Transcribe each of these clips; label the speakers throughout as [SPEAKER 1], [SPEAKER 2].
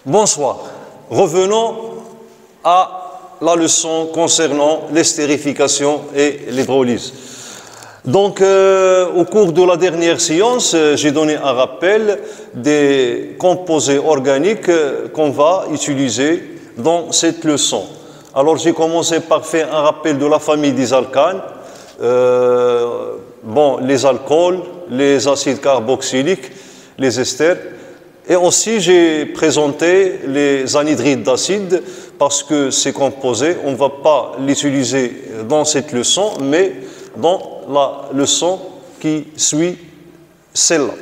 [SPEAKER 1] Bonsoir. Revenons à la leçon concernant l'estérification et l'hydrolyse. Donc, au cours de la dernière séance, j'ai donné un rappel des composés organiques qu'on va utiliser dans cette leçon. Alors, j'ai commencé par faire un rappel de la famille des alcanes, les alcools, les acides carboxyliques, les esters. Et aussi, j'ai présenté les anhydrides d'acide parce que ces composés, on ne va pas l'utiliser dans cette leçon, mais dans la leçon qui suit celle-là.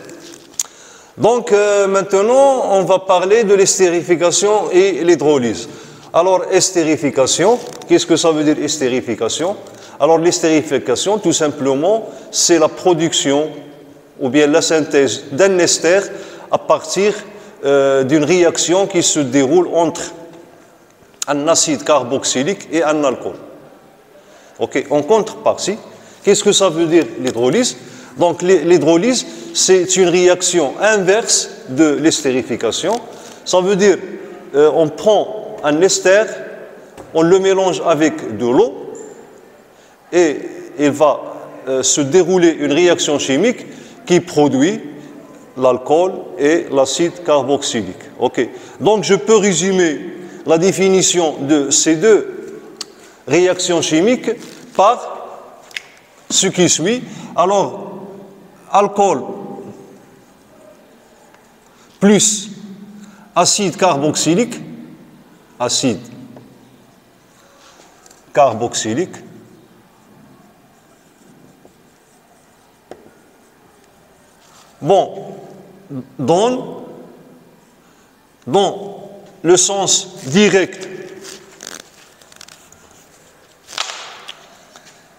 [SPEAKER 1] Donc, maintenant, on va parler de l'estérification et l'hydrolyse. Alors, estérification, qu'est-ce que ça veut dire estérification? Alors, l'estérification, tout simplement, c'est la production ou bien la synthèse d'un ester à partir d'une réaction qui se déroule entre un acide carboxylique et un alcool. Ok, en contrepartie, qu'est-ce que ça veut dire l'hydrolyse? Donc l'hydrolyse, c'est une réaction inverse de l'estérification. Ça veut dire on prend un ester, on le mélange avec de l'eau et il va se dérouler une réaction chimique qui produit l'alcool et l'acide carboxylique. Okay. Donc, je peux résumer la définition de ces deux réactions chimiques par ce qui suit. Alors, alcool plus acide carboxylique, donne, dans le sens direct,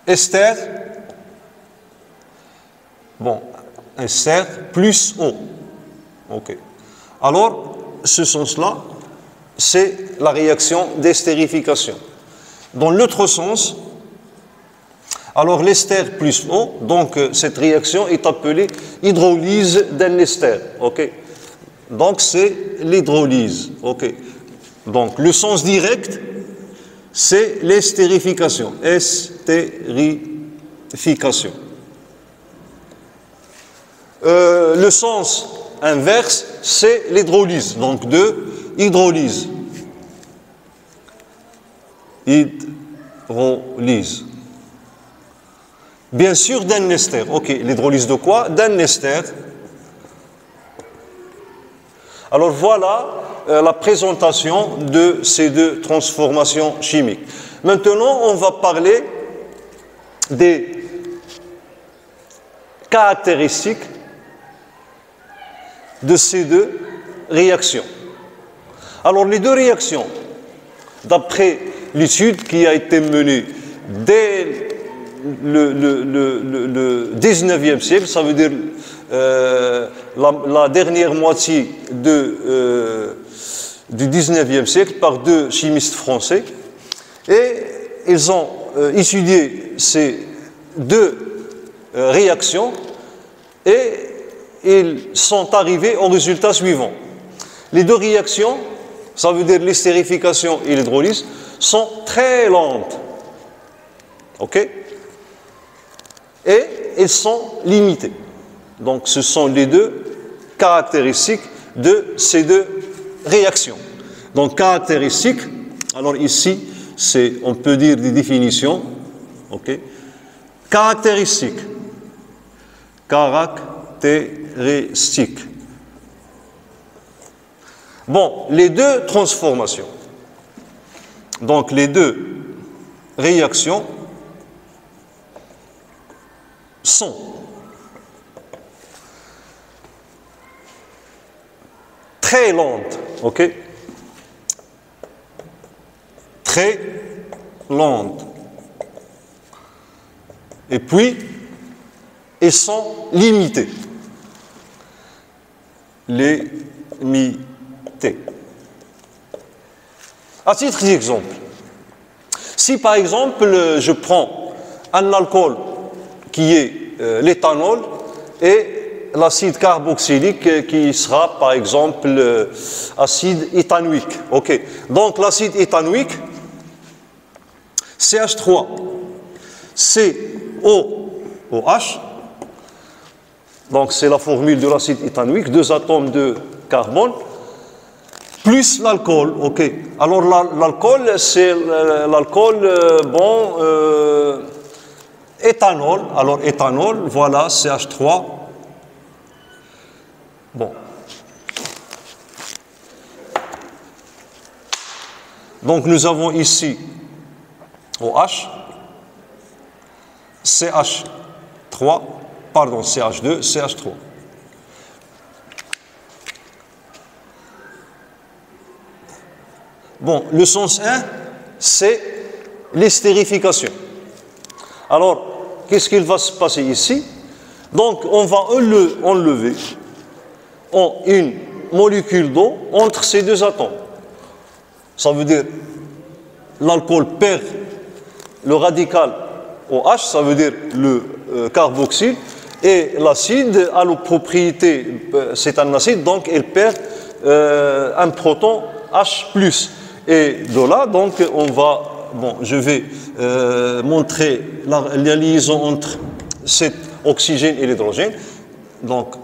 [SPEAKER 1] ester, ester plus eau. Ok. Alors, ce sens-là, c'est la réaction d'estérification. Dans l'autre sens, alors l'ester plus eau, donc cette réaction est appelée hydrolyse d'un ester. Okay. Donc c'est l'hydrolyse. Okay. Donc le sens direct, c'est l'estérification. Estérification. Le sens inverse, c'est l'hydrolyse. Donc de hydrolyse. Hydrolyse. Bien sûr, d'un ester. Ok, l'hydrolyse de quoi? D'un ester. Alors voilà la présentation de ces deux transformations chimiques. Maintenant, on va parler des caractéristiques de ces deux réactions. Alors les deux réactions, d'après l'étude qui a été menée dès le 19e siècle, ça veut dire la dernière moitié du 19e siècle, par deux chimistes français. Et ils ont étudié ces deux réactions et ils sont arrivés au résultat suivant. Les deux réactions, ça veut dire l'estérification et l'hydrolyse, sont très lentes. OK? Et elles sont limitées. Donc, ce sont les deux caractéristiques de ces deux réactions. Donc, caractéristiques, alors ici, on peut dire des définitions. Okay. Caractéristiques. Caractéristiques. Bon, les deux transformations. Donc, les deux réactions sont très lentes, ok? Très lentes. Et puis, elles sont limitées. Limitées. À titre d'exemple, si par exemple je prends un alcool qui est l'éthanol et l'acide carboxylique qui sera par exemple acide éthanoïque. Ok. Donc l'acide éthanoïque, CH3, COOH, donc c'est la formule de l'acide éthanoïque, 2 atomes de carbone, plus l'alcool. Ok. Alors l'alcool, c'est l'alcool, éthanol. Alors éthanol, voilà, CH3. Bon. Donc nous avons ici OH, CH3, pardon, CH2, CH3. Bon, le sens 1, c'est l'estérification. Alors, qu'est-ce qu'il va se passer ici? Donc, on va enlever une molécule d'eau entre ces 2 atomes. Ça veut dire l'alcool perd le radical OH, ça veut dire le carboxyle, et l'acide a la propriété, c'est un acide, donc il perd un proton H+. Et de là, donc, on va, je vais montrer la liaison entre cet oxygène et l'hydrogène. Donc,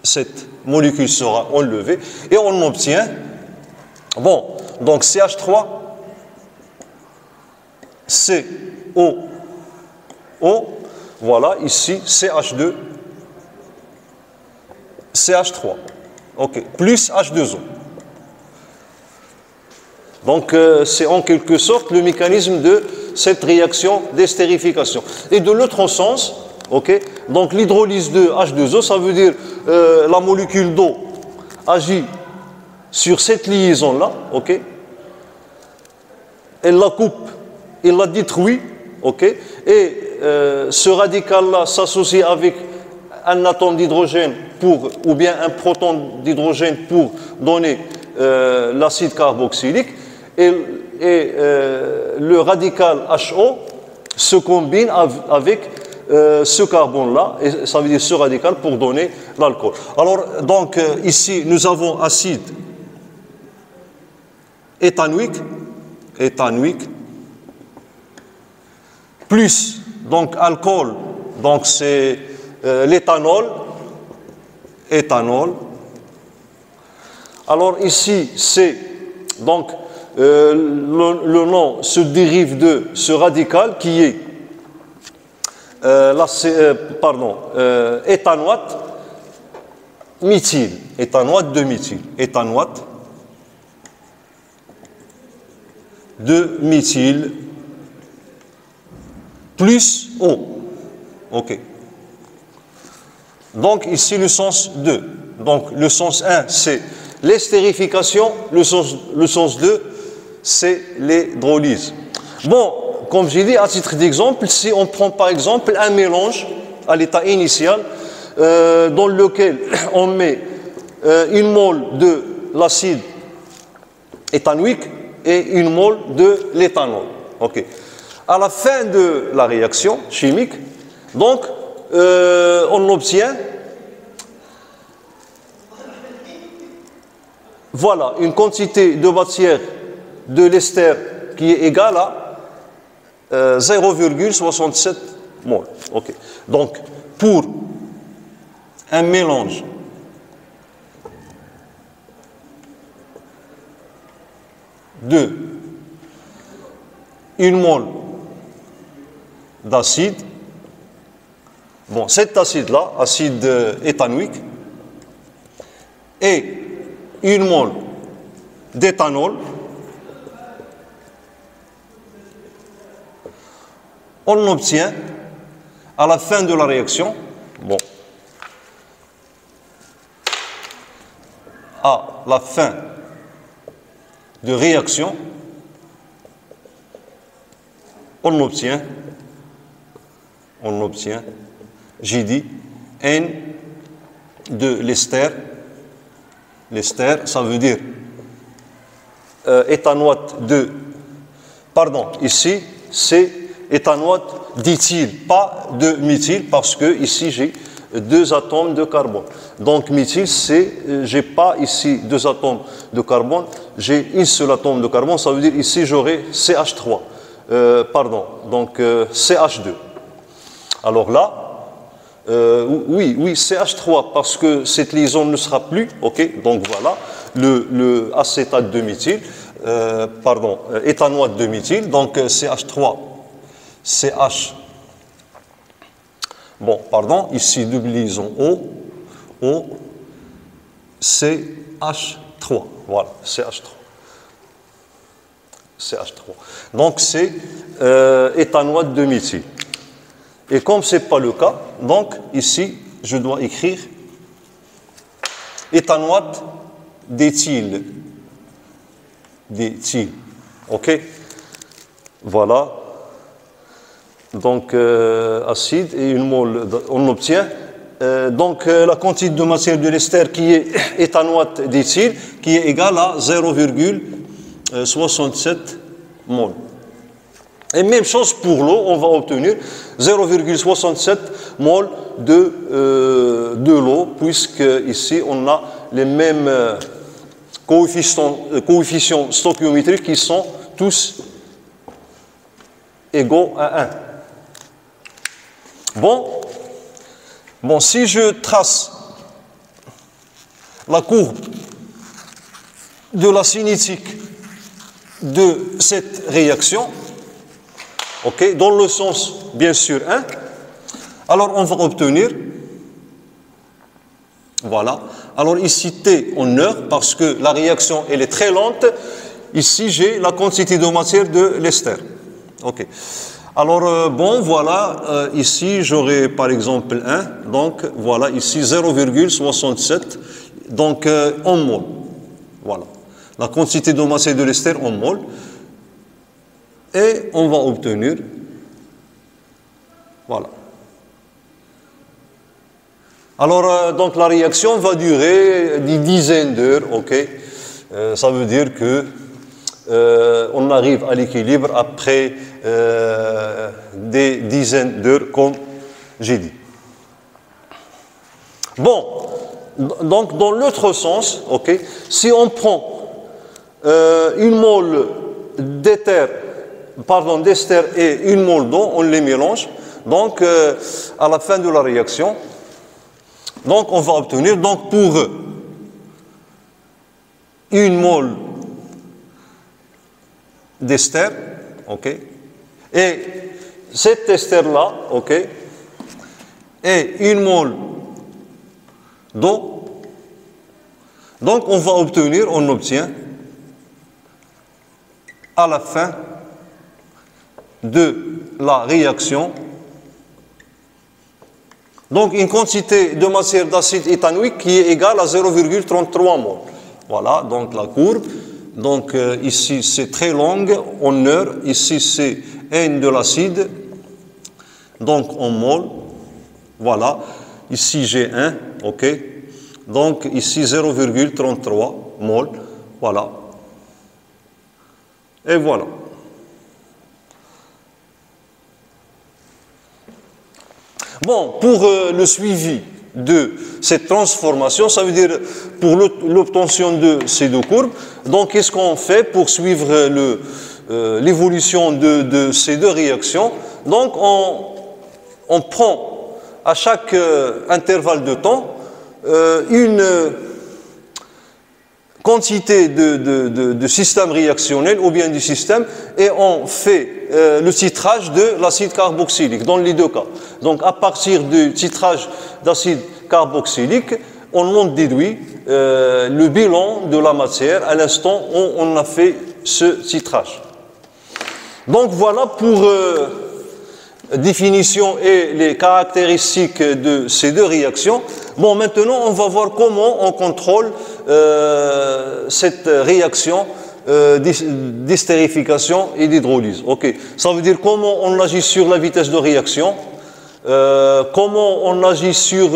[SPEAKER 1] cette molécule sera enlevée et on obtient, donc CH3, COO, voilà, ici, CH2, CH3, ok, plus H2O. Donc, c'est en quelque sorte le mécanisme de cette réaction d'estérification. Et de l'autre sens, ok, donc l'hydrolyse de H2O, ça veut dire la molécule d'eau agit sur cette liaison-là, ok, elle la coupe, elle la détruit, ok, et ce radical-là s'associe avec un atome d'hydrogène ou bien un proton d'hydrogène pour donner l'acide carboxylique. Et le radical HO se combine avec ce carbone-là, et ça veut dire ce radical pour donner l'alcool. Alors, donc, ici, nous avons acide éthanoïque, plus, donc, alcool, donc c'est l'éthanol, Alors, ici, c'est, donc, le nom se dérive de ce radical qui est éthanoate méthyle, éthanoate de méthyle plus O. Ok. Donc ici le sens 2. Donc le sens 1 c'est l'estérification, le sens 2 c'est l'hydrolyse. Bon, comme j'ai dit, à titre d'exemple, si on prend par exemple un mélange à l'état initial dans lequel on met une mole de l'acide éthanoïque et une mole de l'éthanol. Ok. À la fin de la réaction chimique, donc, on obtient, voilà, une quantité de matière de l'ester qui est égale à 0,67 mol. Okay. Donc, pour un mélange de une mole d'acide, bon, cet acide-là, acide éthanoïque, et une mole d'éthanol, on obtient à la fin de la réaction, bon, à la fin de réaction, on obtient, j'ai dit, N de l'ester. L'ester, ça veut dire éthanoate de, pardon, ici, c'est éthanoate d'éthyle, pas de méthyle, parce que ici j'ai 2 atomes de carbone. Donc méthyle, j'ai pas ici 2 atomes de carbone, j'ai un seul atome de carbone, ça veut dire ici j'aurai CH3, donc CH2. Alors là, oui, CH3, parce que cette liaison ne sera plus, ok, donc voilà, le acétate de méthyle, éthanoate de méthyle, donc CH3, CH, ici double liaison O, CH3, voilà, CH3. Donc c'est éthanoate de méthyle. Et comme ce n'est pas le cas, donc ici, je dois écrire éthanoate d'éthyle. OK? Voilà. Donc, acide et une mole, on obtient. La quantité de matière de l'ester qui est éthanoate d'éthyle, qui est égale à 0,67 mol. Et même chose pour l'eau, on va obtenir 0,67 mol de l'eau, puisque ici on a les mêmes coefficients stoichiométriques qui sont tous égaux à 1. Bon, si je trace la courbe de la cinétique de cette réaction, ok, dans le sens, bien sûr, 1, alors on va obtenir, voilà, alors ici T en heure, parce que la réaction, elle est très lente, ici j'ai la quantité de matière de l'ester, ok. Alors, voilà, ici j'aurai par exemple 1, donc voilà, ici 0,67, donc en mol, voilà, la quantité de matière de l'ester en mol. Et on va obtenir, voilà. Alors, donc la réaction va durer des dizaines d'heures, ok. Ça veut dire que on arrive à l'équilibre après des dizaines d'heures, comme j'ai dit. Bon, donc dans l'autre sens, ok, si on prend une mole d'ester et une mole d'eau, on les mélange. Donc, à la fin de la réaction, donc on va obtenir, donc pour une mole d'ester, ok, et cet ester-là, ok, et une mole d'eau, donc on va obtenir, on obtient à la fin de la réaction, donc une quantité de matière d'acide éthanoïque qui est égale à 0,33 mol. Voilà, donc la courbe. Donc ici c'est très longue en heure, ici c'est N de l'acide, donc en mol. Voilà, ici j'ai 1, ok. Donc ici 0,33 mol. Voilà. Et voilà. Bon, pour le suivi de cette transformation, ça veut dire pour l'obtention de ces deux courbes, donc qu'est-ce qu'on fait pour suivre l'évolution de ces deux réactions? Donc on prend à chaque intervalle de temps une quantité de système réactionnel ou bien du système et on fait le titrage de l'acide carboxylique dans les deux cas. Donc à partir du titrage d'acide carboxylique, on en déduit le bilan de la matière à l'instant où on a fait ce titrage. Donc voilà pour définition et les caractéristiques de ces deux réactions. Bon, maintenant on va voir comment on contrôle cette réaction d'estérification et d'hydrolyse. Ok, ça veut dire comment on agit sur la vitesse de réaction, comment on agit sur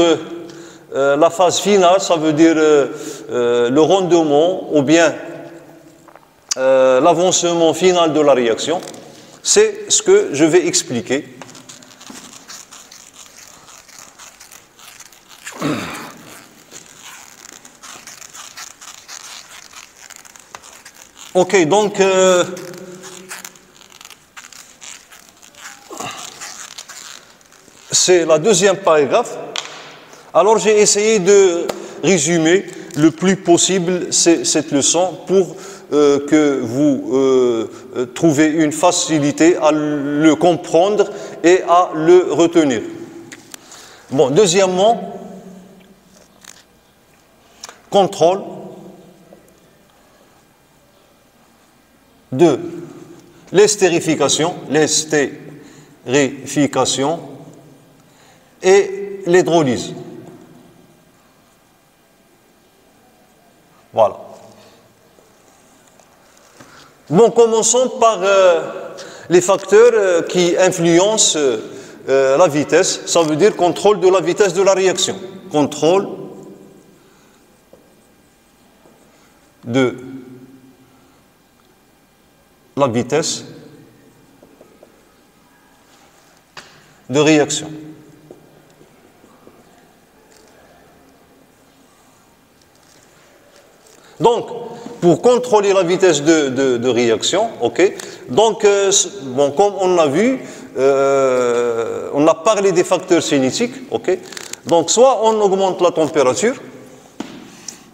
[SPEAKER 1] la phase finale, ça veut dire le rendement ou bien l'avancement final de la réaction. C'est ce que je vais expliquer. Ok, donc c'est la deuxième paragraphe. Alors j'ai essayé de résumer le plus possible cette leçon pour que vous trouviez une facilité à le comprendre et à le retenir. Bon, deuxièmement, contrôle de l'estérification et l'hydrolyse. Voilà. Bon, commençons par les facteurs qui influencent la vitesse. Ça veut dire contrôle de la vitesse de la réaction. Contrôle de la vitesse de réaction. Donc, pour contrôler la vitesse de réaction, ok. Donc, bon, comme on a vu, on a parlé des facteurs cinétiques, ok. Donc, soit on augmente la température,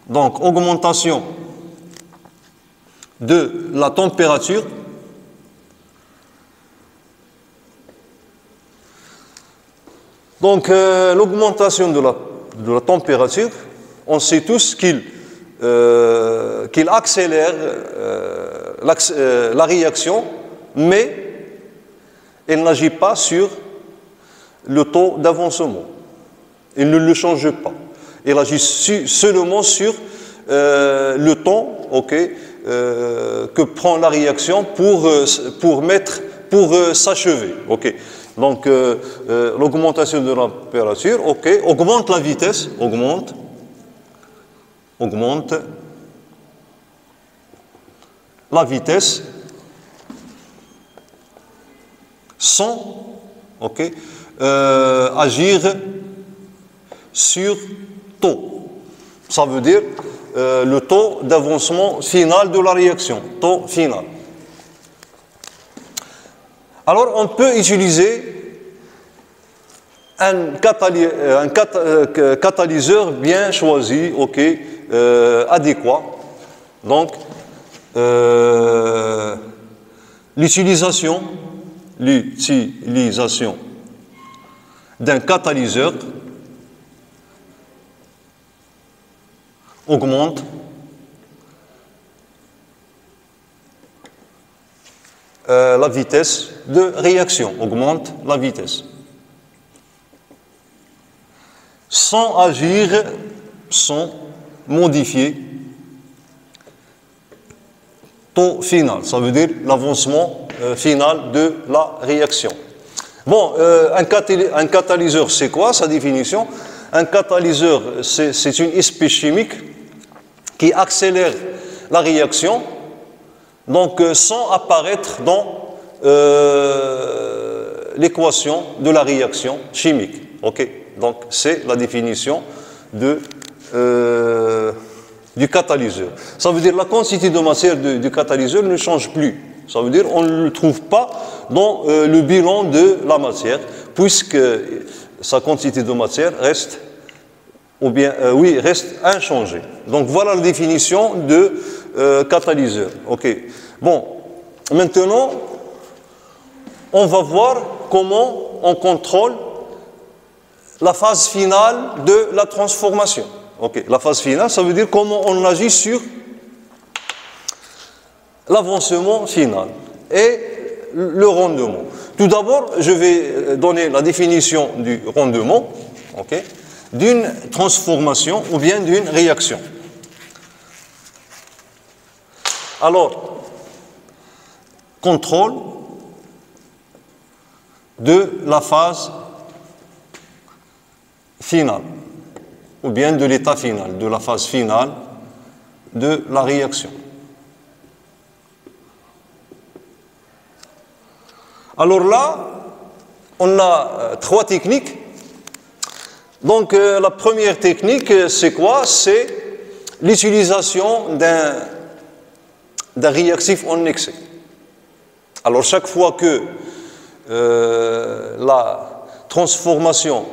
[SPEAKER 1] donc augmentation de la température, donc l'augmentation de la température, on sait tous qu'il accélère la réaction, mais elle n'agit pas sur le taux d'avancement. Elle ne le change pas. Elle agit seulement sur le temps, okay, que prend la réaction pour s'achever. Okay. Donc l'augmentation de la température, okay, augmente la vitesse, augmente la vitesse sans, okay, agir sur taux. Ça veut dire le taux d'avancement final de la réaction, taux final. Alors on peut utiliser un catalyseur bien choisi, okay, adéquat. Donc, l'utilisation d'un catalyseur augmente la vitesse de réaction, augmente la vitesse. Sans agir, sans modifier taux final, ça veut dire l'avancement final de la réaction. Bon, un catalyseur, c'est quoi sa définition? Un catalyseur, c'est une espèce chimique qui accélère la réaction, donc sans apparaître dans l'équation de la réaction chimique. Okay. Donc c'est la définition du catalyseur. Ça veut dire la quantité de matière du catalyseur ne change plus. Ça veut dire on ne le trouve pas dans le bilan de la matière, puisque sa quantité de matière reste, reste inchangée. Donc voilà la définition de catalyseur. Okay. Bon, maintenant, on va voir comment on contrôle la phase finale de la transformation. Okay. La phase finale, ça veut dire comment on agit sur l'avancement final et le rendement. Tout d'abord, je vais donner la définition du rendement, okay, d'une transformation ou bien d'une réaction. Alors, contrôle de la phase finale, ou bien de l'état final, de la phase finale de la réaction. Alors là, on a trois techniques. Donc la première technique, c'est quoi? C'est l'utilisation d'un d'un réactif en excès. Alors chaque fois que la transformation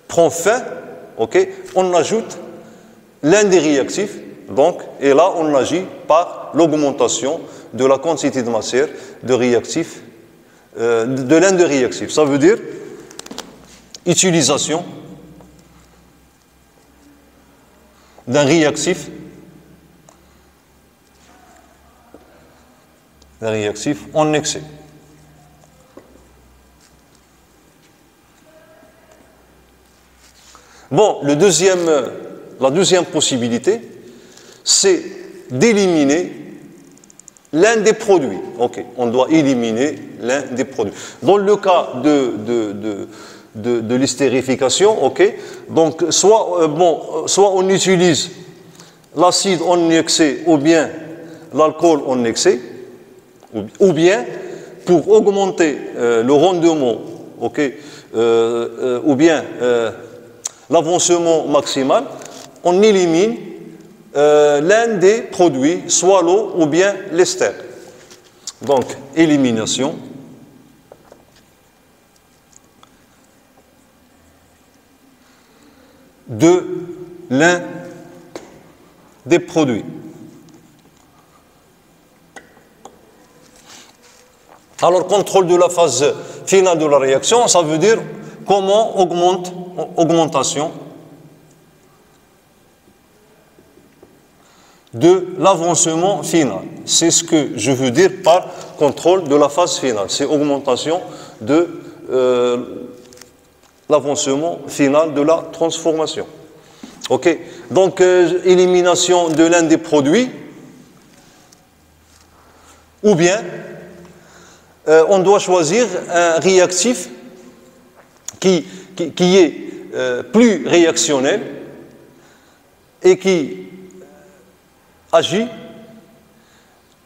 [SPEAKER 1] prend fin, okay, on ajoute l'un des réactifs, donc, et là on agit par l'augmentation de la quantité de matière de réactifs, de l'un des réactifs. Ça veut dire utilisation d'un réactif en excès. Bon, la deuxième possibilité, c'est d'éliminer l'un des produits. Ok, on doit éliminer l'un des produits. Dans le cas de l'estérification, ok, donc soit on utilise l'acide en excès ou bien l'alcool en excès, ou bien pour augmenter le rendement, ok, ou bien l'avancement maximal, on élimine l'un des produits, soit l'eau ou bien l'ester. Donc, élimination de l'un des produits. Alors, contrôle de la phase finale de la réaction, ça veut dire comment augmentation de l'avancement final. C'est ce que je veux dire par contrôle de la phase finale. C'est augmentation de l'avancement final de la transformation. OK. Donc, élimination de l'un des produits, ou bien on doit choisir un réactif qui est plus réactionnel et qui agit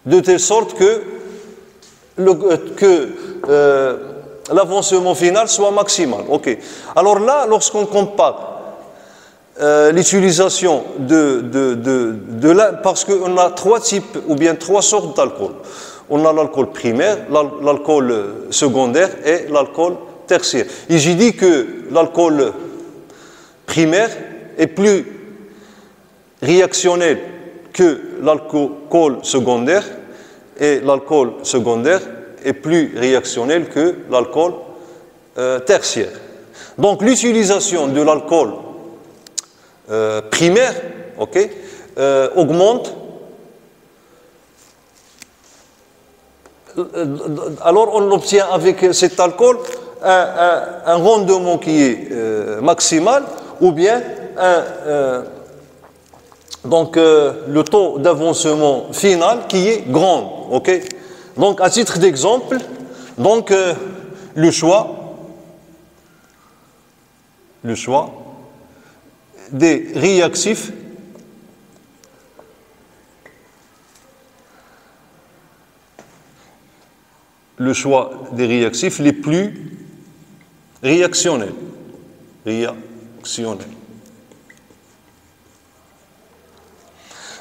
[SPEAKER 1] de telle sorte que l'avancement final soit maximal. Okay. Alors là, lorsqu'on compare l'utilisation parce qu'on a trois types ou bien trois sortes d'alcool. On a l'alcool primaire, l'alcool secondaire et l'alcool tertiaire. Et j'ai dit que l'alcool primaire est plus réactionnel que l'alcool secondaire et l'alcool secondaire est plus réactionnel que l'alcool tertiaire. Donc l'utilisation de l'alcool primaire, okay, augmente. Alors on obtient avec cet alcool un rendement qui est maximal ou bien le taux d'avancement final qui est grand. Okay? Donc à titre d'exemple, le choix des réactifs les plus réactionnels.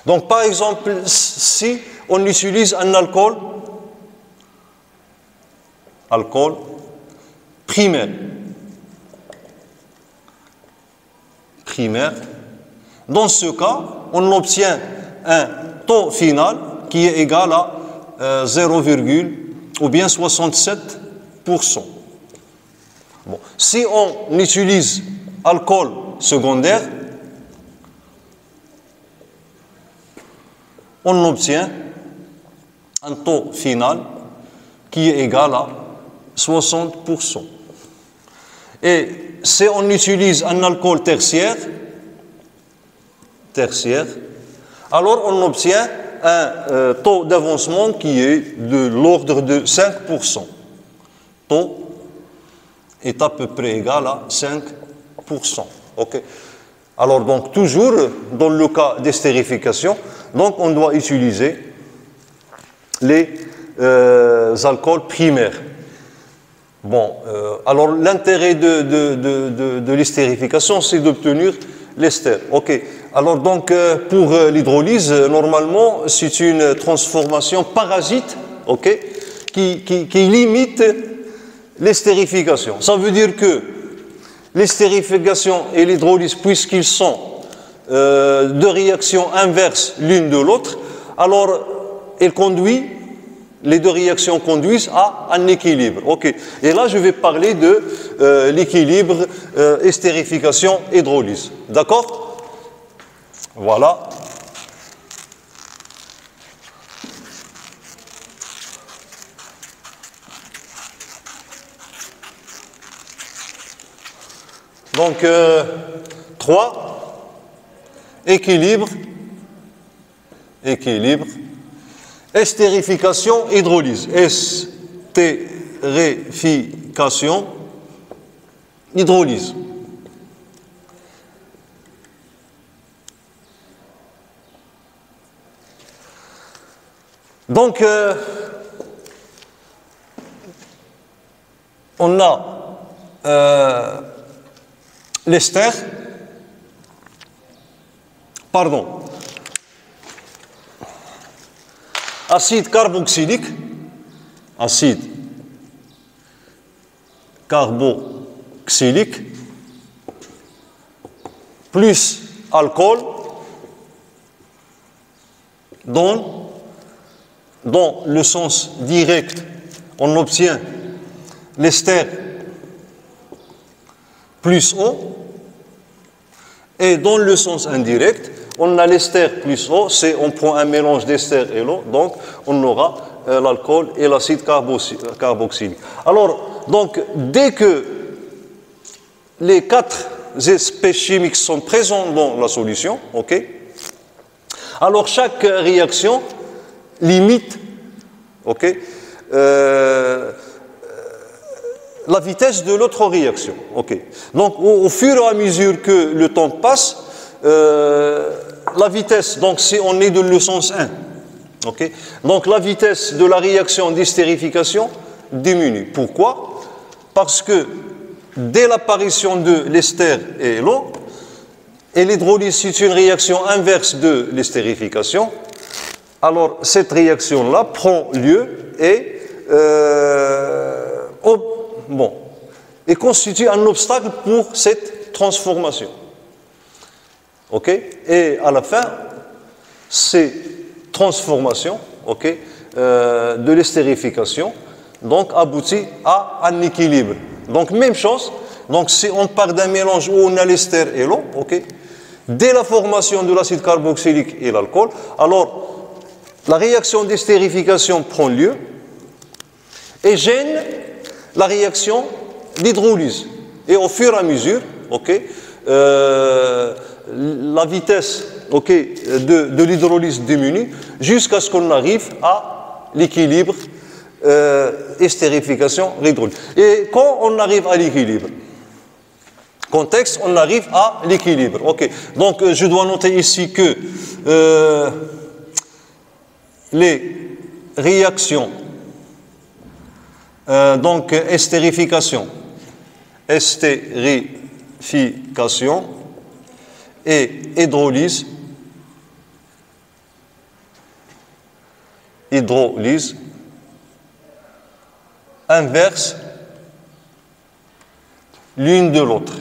[SPEAKER 1] Donc, par exemple, si on utilise un alcool primaire, dans ce cas, on obtient un taux final qui est égal à 0, ou bien 67%. Bon. Si on utilise alcool secondaire, on obtient un taux final qui est égal à 60%. Et si on utilise un alcool tertiaire, alors on obtient un taux d'avancement qui est de l'ordre de 5%. Taux est à peu près égal à 5%. Okay. Alors, donc, toujours dans le cas d'estérification, donc on doit utiliser les alcools primaires. Bon, alors l'intérêt de l'estérification, c'est d'obtenir l'ester. Ok. Alors donc pour l'hydrolyse, normalement c'est une transformation parasite, ok, qui limite l'estérification. Ça veut dire que l'estérification et l'hydrolyse, puisqu'ils sont deux réactions inverses l'une de l'autre, alors les deux réactions conduisent à un équilibre. Ok. Et là, je vais parler de l'équilibre estérification-hydrolyse. D'accord? Voilà. Donc, 3, équilibre, estérification, hydrolyse. Estérification, hydrolyse. Donc, on a l'ester, acide carboxylique, plus alcool, dans le sens direct, on obtient l'ester plus eau, et dans le sens indirect, on a l'ester plus eau, on prend un mélange d'ester et l'eau, donc on aura l'alcool et l'acide carboxylique. Alors, donc, dès que les 4 aspects chimiques sont présents dans la solution, ok, alors chaque réaction limite, ok, la vitesse de l'autre réaction. Ok. Donc, au fur et à mesure que le temps passe, la vitesse, donc si on est dans le sens 1, ok, donc la vitesse de la réaction d'estérification diminue. Pourquoi? Parce que dès l'apparition de l'ester et l'eau, et l'hydrolyse c'est une réaction inverse de l'estérification, alors cette réaction-là prend lieu et et constitue un obstacle pour cette transformation. Ok? Et à la fin, ces transformations, ok, de l'estérification, donc aboutit à un équilibre. Donc même chose. Donc si on part d'un mélange où on a l'ester et l'eau, ok, dès la formation de l'acide carboxylique et l'alcool, alors la réaction d'estérification prend lieu et gêne la réaction d'hydrolyse. Et au fur et à mesure, ok, la vitesse, ok, de l'hydrolyse diminue jusqu'à ce qu'on arrive à l'équilibre estérification-hydrolyse. Et quand on arrive à l'équilibre, contexte, on arrive à l'équilibre. Ok. Donc je dois noter ici que les réactions donc estérification et hydrolyse inverse l'une de l'autre.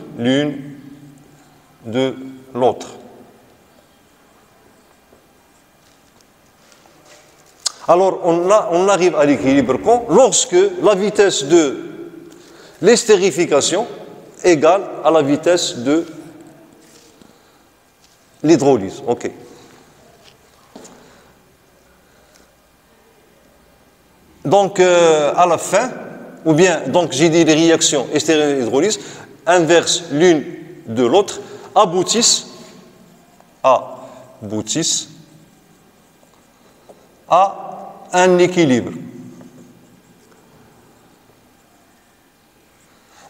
[SPEAKER 1] Alors, on arrive à l'équilibre quand? Lorsque la vitesse de l'estérification égale à la vitesse de l'hydrolyse. OK. Donc, à la fin, ou bien, donc j'ai dit les réactions estéréo-hydrolyse inversent l'une de l'autre, aboutissent à un équilibre.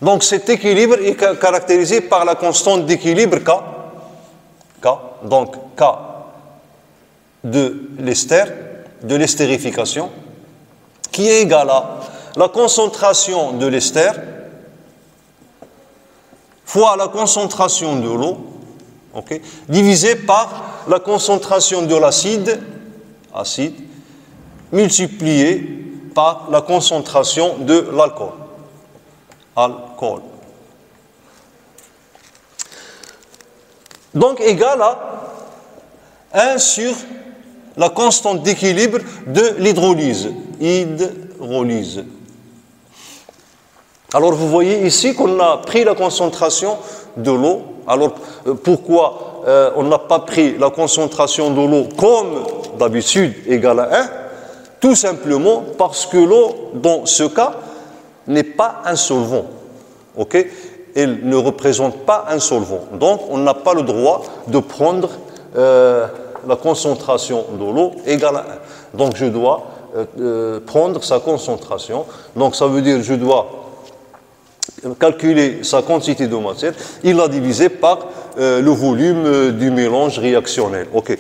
[SPEAKER 1] Donc cet équilibre est caractérisé par la constante d'équilibre K, donc K de l'ester, de l'estérification, qui est égale à la concentration de l'ester fois la concentration de l'eau ok, divisé par la concentration de l'acide, multiplié par la concentration de l'alcool. Donc égal à 1 sur la constante d'équilibre de l'hydrolyse. Alors vous voyez ici qu'on a pris la concentration de l'eau. Alors pourquoi on n'a pas pris la concentration de l'eau comme d'habitude égale à 1? Tout simplement parce que l'eau, dans ce cas, n'est pas un solvant. Ok? Elle ne représente pas un solvant. Donc on n'a pas le droit de prendre la concentration de l'eau égale à 1. Donc je dois prendre sa concentration. Donc ça veut dire que je dois calculer sa quantité de matière, il l'a divisé par le volume du mélange réactionnel. Ok.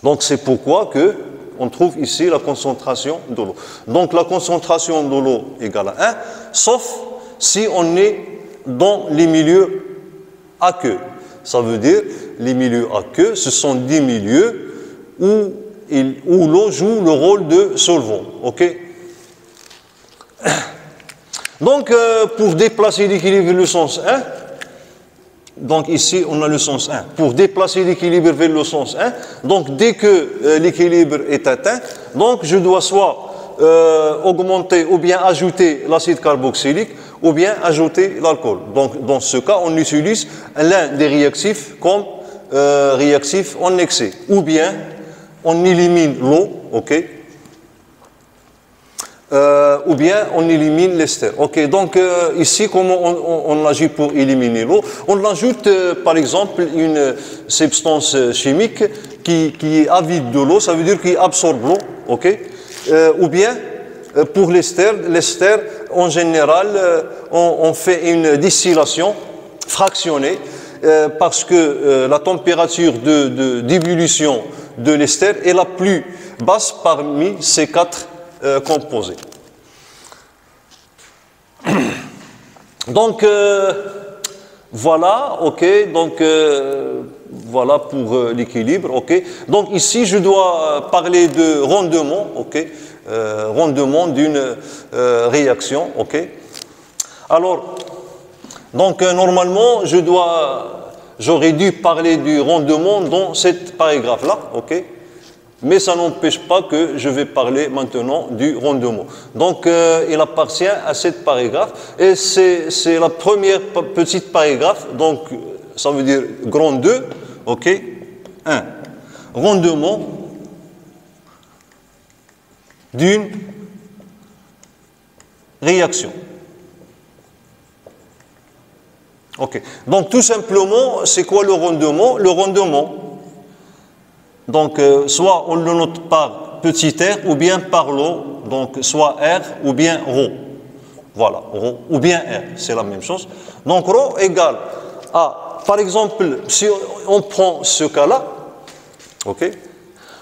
[SPEAKER 1] Donc c'est pourquoi que on trouve ici la concentration de l'eau. Donc la concentration de l'eau égale à 1, sauf si on est dans les milieux aqueux. Ça veut dire les milieux aqueux, ce sont des milieux où l'eau joue le rôle de solvant. Ok. Donc, pour déplacer l'équilibre vers le sens 1, donc ici on a le sens 1. Pour déplacer l'équilibre vers le sens 1, donc dès que l'équilibre est atteint, donc je dois soit augmenter ou bien ajouter l'acide carboxylique ou bien ajouter l'alcool. Donc dans ce cas, on utilise l'un des réactifs comme réactif en excès. Ou bien on élimine l'eau, ok, ou bien on élimine l'ester. Ok, donc ici, comment on agit pour éliminer l'eau? On ajoute par exemple une substance chimique qui est avide de l'eau, ça veut dire qu'il absorbe l'eau, ok, ou bien pour l'ester, en général, on fait une distillation fractionnée parce que la température d'ébullition de l'ester est la plus basse parmi ces quatre composés. Donc voilà, ok, donc voilà pour l'équilibre, ok. Donc ici je dois parler de rendement, ok, rendement d'une réaction, ok. Alors, donc normalement j'aurais dû parler du rendement dans cette paragraphe-là, ok. Mais ça n'empêche pas que je vais parler maintenant du rendement. Donc, il appartient à cette paragraphe. Et c'est la première petite paragraphe. Donc, ça veut dire grand 2. OK. 1. Rendement d'une réaction. OK. Donc, tout simplement, c'est quoi le rendement? Le rendement, donc, soit on le note par petit r ou bien par l'eau, donc soit r ou bien ρ. Voilà, ρ ou bien r, c'est la même chose. Donc, ρ égale à, par exemple, si on prend ce cas-là, ok.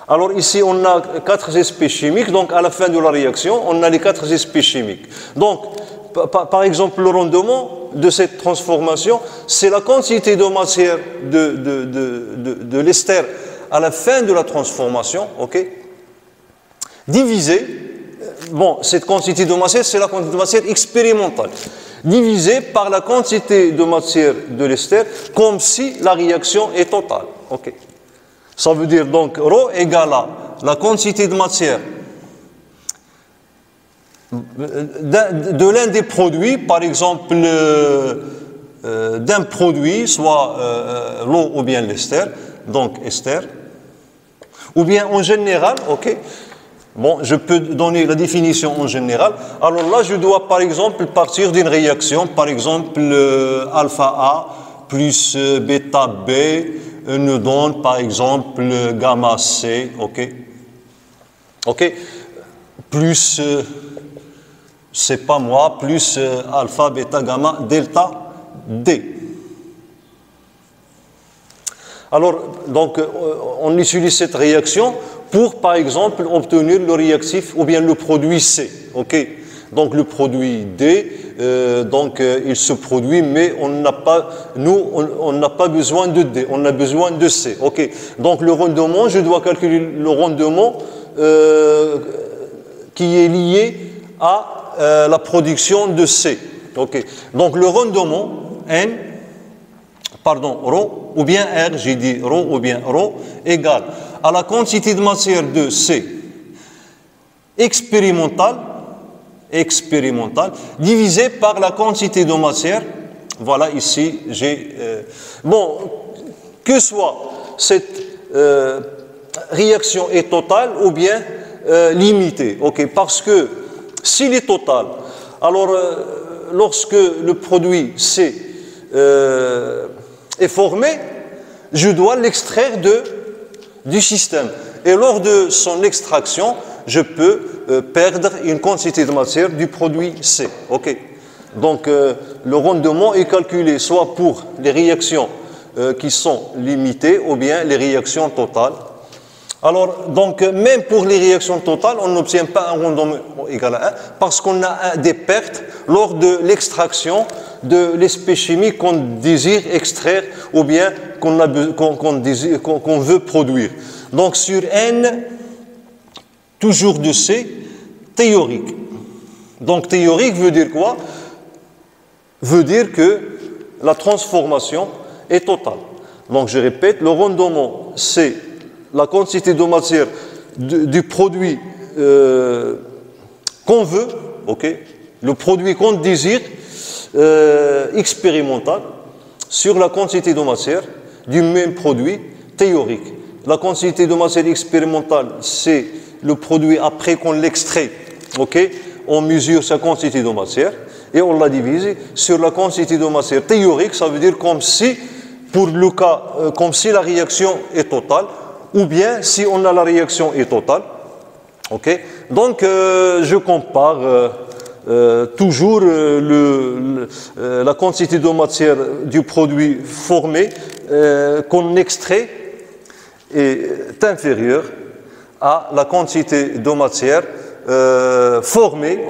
[SPEAKER 1] Alors ici, on a 4 aspects chimiques, donc à la fin de la réaction, on a les 4 aspects chimiques. Donc, par exemple, le rendement de cette transformation, c'est la quantité de matière de l'ester à la fin de la transformation, ok, divisé, bon, cette quantité de matière, c'est la quantité de matière expérimentale, divisé par la quantité de matière de l'ester, comme si la réaction est totale, ok. Ça veut dire donc ρ égale à la quantité de matière de l'un des produits, par exemple, d'un produit, soit l'eau ou bien l'ester, donc ester, ou bien en général, ok, bon, je peux donner la définition en général. Alors là, je dois par exemple partir d'une réaction, par exemple alpha A plus bêta B nous donne par exemple gamma C, ok, ok, plus, c'est pas moi, plus alpha, bêta, gamma, delta, D. Alors, donc, on utilise cette réaction pour, par exemple, obtenir le réactif ou bien le produit C. Ok. Donc le produit D, il se produit, mais on n'a pas besoin de D, on a besoin de C. Ok. Donc le rendement, je dois calculer le rendement qui est lié à la production de C. Ok. Donc le rendement ρ ou bien R, j'ai dit ρ ou bien ρ, égale à la quantité de matière de C expérimentale, divisé par la quantité de matière. Voilà, ici, j'ai... que soit cette réaction est totale ou bien limitée, ok, parce que s'il est total, alors lorsque le produit C est formé, je dois l'extraire du système. Et lors de son extraction, je peux perdre une quantité de matière du produit C. Ok. Donc, le rendement est calculé soit pour les réactions qui sont limitées ou bien les réactions totales. Alors, donc, même pour les réactions totales, on n'obtient pas un rendement égal à 1 parce qu'on a des pertes lors de l'extraction de l'espèce chimique qu'on désire extraire ou bien qu'on veut produire. Donc, sur N, toujours de C, théorique. Donc, théorique veut dire quoi? Veut dire que la transformation est totale. Donc, je répète, le rendement, c'est la quantité de matière du produit qu'on veut, okay, le produit qu'on désire, expérimental, sur la quantité de matière du même produit théorique. La quantité de matière expérimentale, c'est le produit après qu'on l'extrait. Okay, on mesure sa quantité de matière et on la divise sur la quantité de matière théorique. Ça veut dire comme si, pour le cas, comme si la réaction est totale, ou bien si on a la réaction est totale. Okay? Donc, je compare toujours la quantité de matière du produit formé qu'on extrait est inférieure à la quantité de matière formée,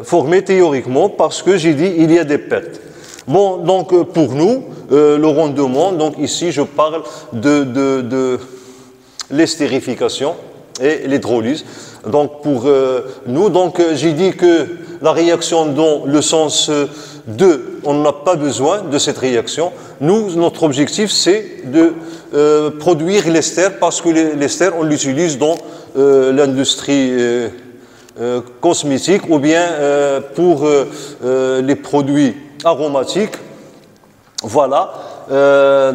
[SPEAKER 1] formée théoriquement, parce que j'ai dit il y a des pertes. Bon, donc pour nous, le rendement, donc ici je parle de l'estérification et l'hydrolyse. Donc pour nous, donc j'ai dit que la réaction dans le sens 2, on n'a pas besoin de cette réaction. Nous, notre objectif, c'est de produire l'ester, parce que l'ester, on l'utilise dans l'industrie cosmétique ou bien pour les produits aromatiques. Voilà.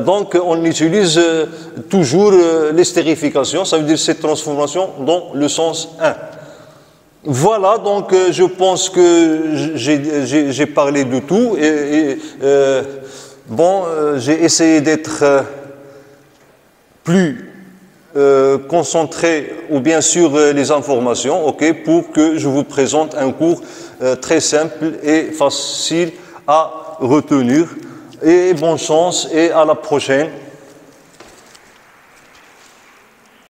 [SPEAKER 1] Donc, on utilise toujours l'estérification, ça veut dire cette transformation dans le sens 1. Voilà, donc je pense que j'ai parlé de tout et j'ai essayé d'être plus concentré ou bien sur les informations, ok, pour que je vous présente un cours très simple et facile à retenir. Et bonne chance et à la prochaine.